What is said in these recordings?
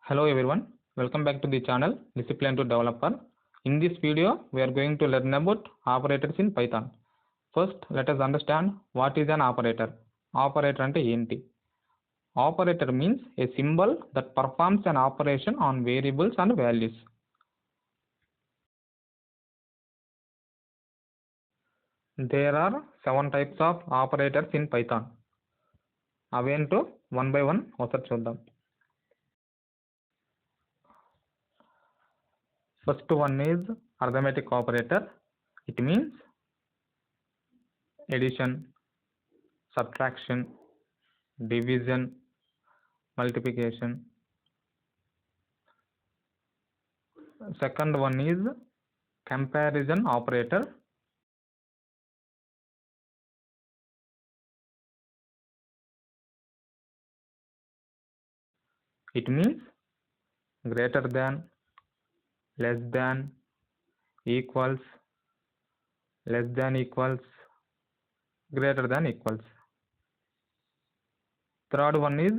Hello everyone, welcome back to the channel Discipline to Developer. In this video, we are going to learn about operators in Python. First, let us understand what is an operator. Operator ante enti? Operator means a symbol that performs an operation on variables and values. There are 7 types of operators in Python. Avento one by one ఒకసారి చూద్దాం. First one is arithmetic operator. It means addition, subtraction, division, multiplication. Second one is comparison operator. It means greater than, less than, equals, less than equals, greater than equals. Third one is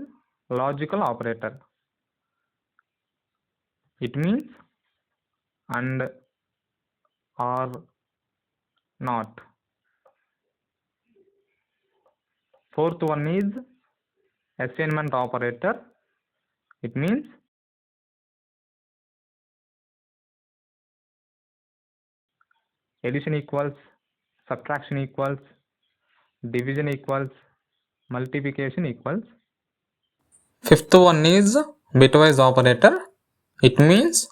logical operator. It means and, or, not. Fourth one is assignment operator. It means addition equals, subtraction equals, division equals, multiplication equals. Fifth one is bitwise operator. It means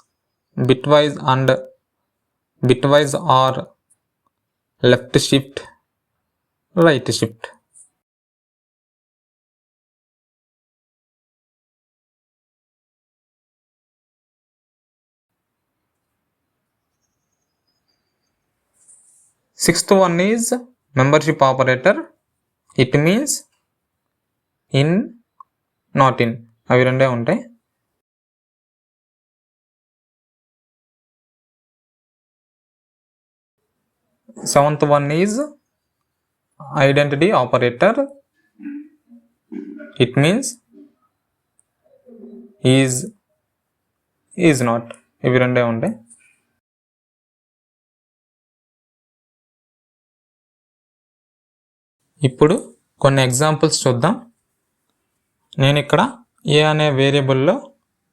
bitwise and bitwise or left shift, right shift. Sixth one is membership operator. It means in, not in. అవి రెండే ఉంటాయి. Seventh one is identity operator. It means is not. ఇవి రెండే ఉంటాయి. ఇప్పుడు కొన్ని examples చూద్దాం. నేను ఇక్కడ ఏ అనే వేరియబుల్లో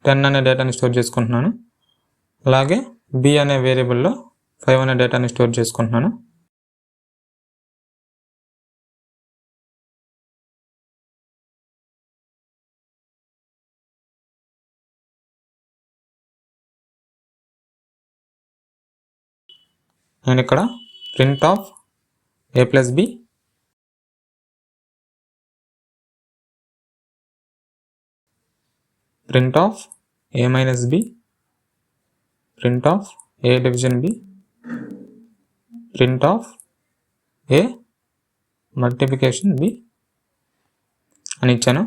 10 అనే డేటాని స్టోర్ చేసుకుంటున్నాను. అలాగే బి అనే వేరియబుల్లో 5 అనే డేటాని స్టోర్ చేసుకుంటున్నాను. నేను ఇక్కడ print of A plus B, print of a minus b, print of a division b, print of a multiplication b అని ఇచ్చాను.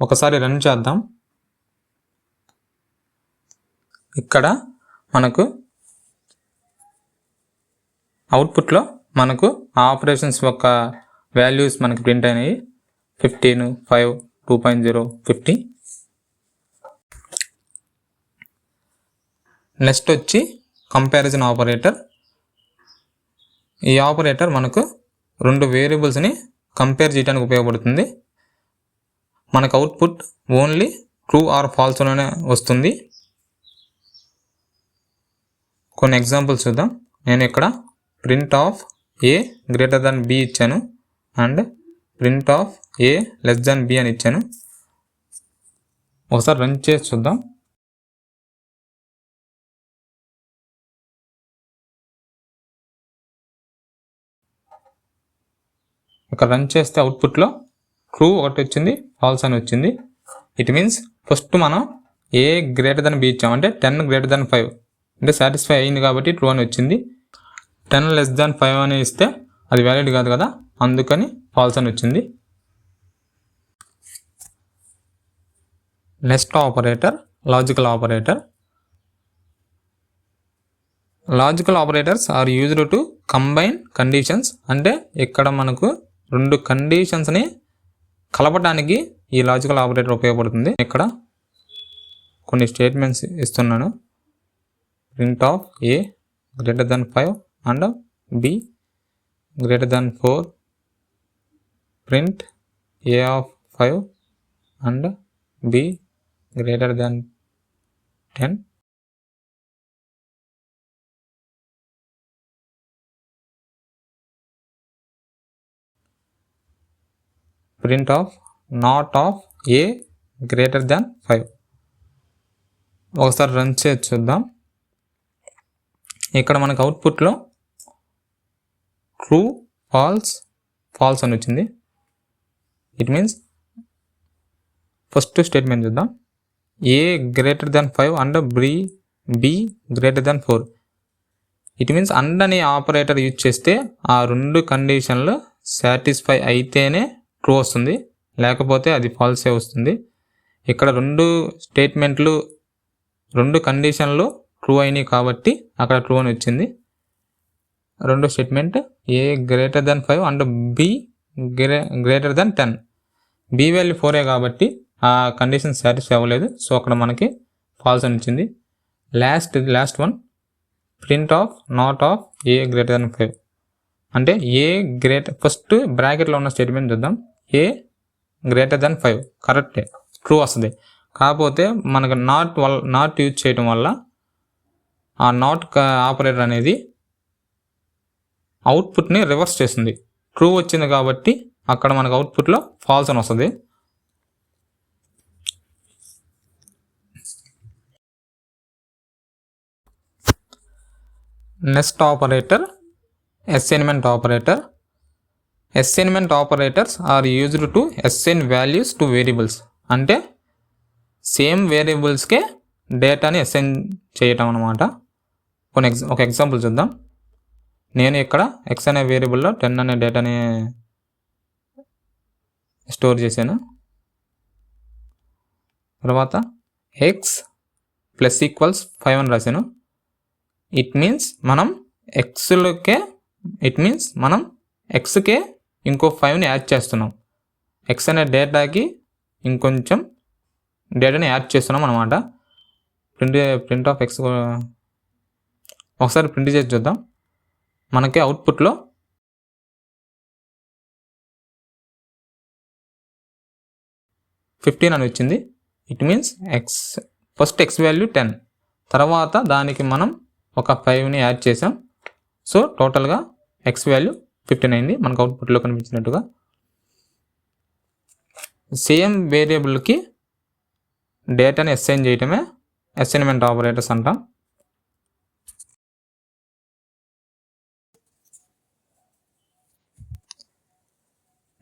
ఒకసారి రన్ చేద్దాం. ఇక్కడ మనకు అవుట్పుట్లో మనకు ఆపరేషన్స్ యొక్క వాల్యూస్ మనకు ప్రింట్ అయినాయి. 15, 5, 2.0, 50. నెక్స్ట్ వచ్చి కంపారిజన్ ఆపరేటర్. ఈ ఆపరేటర్ మనకు రెండు వేరియబుల్స్ని కంపేర్ చేయడానికి ఉపయోగపడుతుంది. మనకు output only true or false లోనే వస్తుంది. కొన్ని ఎగ్జాంపుల్స్ చూద్దాం. నేను ఇక్కడ print of a greater than b ఇచ్చాను and print of a less than b అని ఇచ్చాను. ఒకసారి రన్ చేసి చూద్దాం. ఇక్కడ రన్ చేస్తే అవుట్పుట్లో ట్రూ ఒకటి వచ్చింది, ఫాల్స్ అని వచ్చింది. ఇట్ మీన్స్ ఫస్ట్ మనం ఏ గ్రేటర్ దాన్ బి ఇచ్చాం, అంటే 10 గ్రేటర్ దాన్ 5 అంటే సాటిస్ఫై అయింది కాబట్టి ట్రూ అని వచ్చింది. 10 లెస్ దాన్ 5 అని ఇస్తే అది వ్యాలిడ్ కాదు కదా, అందుకని ఫాల్స్ అని వచ్చింది. Next operator logical operator. Logical operators are used to combine conditions. అంటే ఇక్కడ మనకు రెండు కండిషన్స్ని కలపడానికి ఈ లాజికల్ ఆపరేటర్ ఉపయోగపడుతుంది. ఇక్కడ కొన్ని స్టేట్మెంట్స్ ఇస్తున్నాను. Print of a greater than 5 and b greater than 4, print a of 5 and b greater than 10, print of not of a greater than 5. ఒకసారి రన్ చేసి చూద్దాం. ఇక్కడ మనకు అవుట్పుట్లో ట్రూ ఫాల్స్ అని వచ్చింది. ఇట్ మీన్స్ ఫస్ట్ స్టేట్మెంట్ చూద్దాం. A greater than 5 and B greater than 4. It means and అనే ఆపరేటర్ యూజ్ చేస్తే ఆ రెండు కండిషన్లు సాటిస్ఫై అయితేనే ట్రూ వస్తుంది, లేకపోతే అది ఫాల్సే వస్తుంది. ఇక్కడ రెండు కండిషన్లు ట్రూ అయినాయి కాబట్టి అక్కడ ట్రూ అని వచ్చింది. రెండో statement A greater than 5 and B greater than 10. B value 4 కాబట్టి ఆ కండిషన్ సాటిస్ఫై అవ్వలేదు, సో అక్కడ మనకి ఫాల్స్ అని వచ్చింది. Last one print of not of a greater than 5 అంటే ఫస్ట్ బ్రాకెట్లో ఉన్న స్టేట్మెంట్ చూద్దాం. ఏ గ్రేటర్ దాన్ 5 కరెక్టే, ట్రూ వస్తుంది. కాకపోతే మనకు నాట్ యూజ్ చేయడం వల్ల ఆ నాట్ ఆపరేటర్ అనేది అవుట్పుట్ని రివర్స్ చేస్తుంది. ట్రూ వచ్చింది కాబట్టి అక్కడ మనకు అవుట్పుట్లో ఫాల్స్ అని వస్తుంది. Next operator assignment operator. Assignment operators are used to assign values to variables. అంటే సేమ్ వేరియబుల్స్కే డేటాని అసైన్ చేయటం అనమాట. ఒక ఎగ్జాంపుల్ చూద్దాం. నేను ఇక్కడ x అనే వేరియబుల్లో 10 అనే డేటాని స్టోర్ చేశాను. తర్వాత x ప్లస్ ఈక్వల్స్ 5 అని రాశాను. ఇట్ మీన్స్ మనం ఎక్స్కే ఇంకో 5ని యాడ్ చేస్తున్నాం. x అనే డేటాకి ఇంకొంచెం డేటాని యాడ్ చేస్తున్నాం అనమాట. ప్రింట్ ఆఫ్ x ఒకసారి ప్రింట్ చేసి చూద్దాం. మనకి అవుట్పుట్లో 15 అని వచ్చింది. It means first x value 10, తర్వాత దానికి మనం ఒక 5ని యాడ్ చేసాం. సో టోటల్గా x వాల్యూ 15 అయింది మనకు అవుట్పుట్లో కనిపించినట్టుగా. సేమ్ వేరియబుల్కి డేటాని అసైన్ చేయటమే అసైన్మెంట్ ఆపరేటర్స్ అంటాం.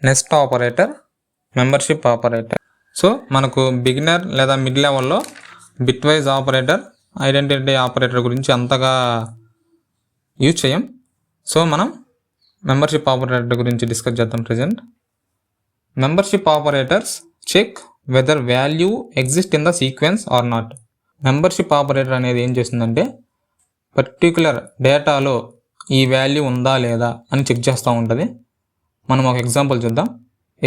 Next operator membership operator. So మనకు బిగినర్ లేదా మిడ్ లెవెల్లో bitwise operator, identity operator గురించి అంతగా యూజ్ చేయం. సో మనం మెంబర్షిప్ ఆపరేటర్ గురించి డిస్కస్ చేద్దాం present. Membership operators check whether value exist in the sequence or not. Membership operator అనేది ఏం చేస్తుందంటే పర్టికులర్ డేటాలో ఈ వాల్యూ ఉందా లేదా అని చెక్ చేస్తూ ఉంటుంది. మనం ఒక ఎగ్జాంపుల్ చూద్దాం.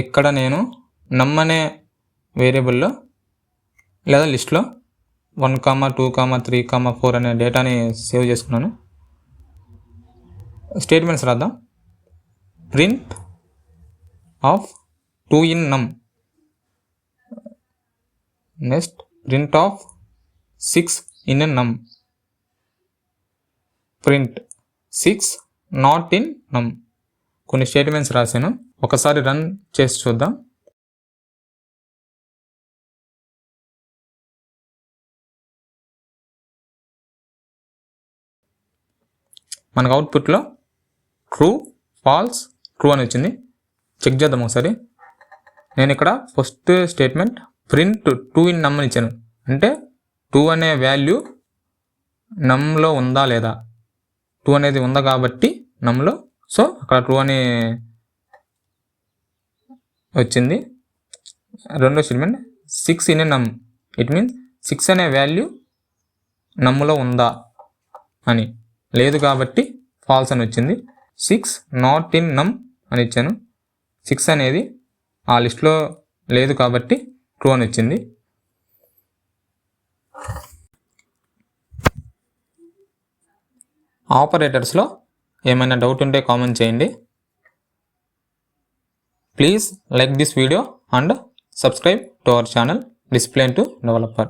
ఇక్కడ నేను నమ్ అనే వేరియబుల్లో లేదా లిస్ట్లో 1, 2, 3, 4 అనే డేటాని సేవ్ చేసుకున్నాను. స్టేట్మెంట్స్ రాద్దాం. Print of 2 in num. Next print of 6 in num. Print 6 not in num. కొన్ని స్టేట్మెంట్స్ రాశాను, ఒకసారి రన్ చేసి చూద్దాం. మనకు అవుట్పుట్లో ట్రూ, ఫాల్స్, ట్రూ అని వచ్చింది. చెక్ చేద్దాం ఒకసారి. నేను ఇక్కడ first statement print 2 in num అని ఇచ్చాను. అంటే 2 అనే వాల్యూ నమ్లో ఉందా లేదా, 2 అనేది ఉందా కాబట్టి నమ్లో, సో అక్కడ ట్రూ అని వచ్చింది. రెండో statement 6 in num. It means 6 అనే వాల్యూ నమ్లో ఉందా అని, లేదు కాబట్టి ఫాల్స్ అని వచ్చింది. 6 not in num అని ఇచ్చాను. 6 అనేది ఆ లిస్ట్లో లేదు కాబట్టి ట్రూ అని వచ్చింది. ఆపరేటర్స్లో ఏమైనా డౌట్ ఉంటే కామెంట్ చేయండి. Please like this video and subscribe to our channel Discipline to Developer.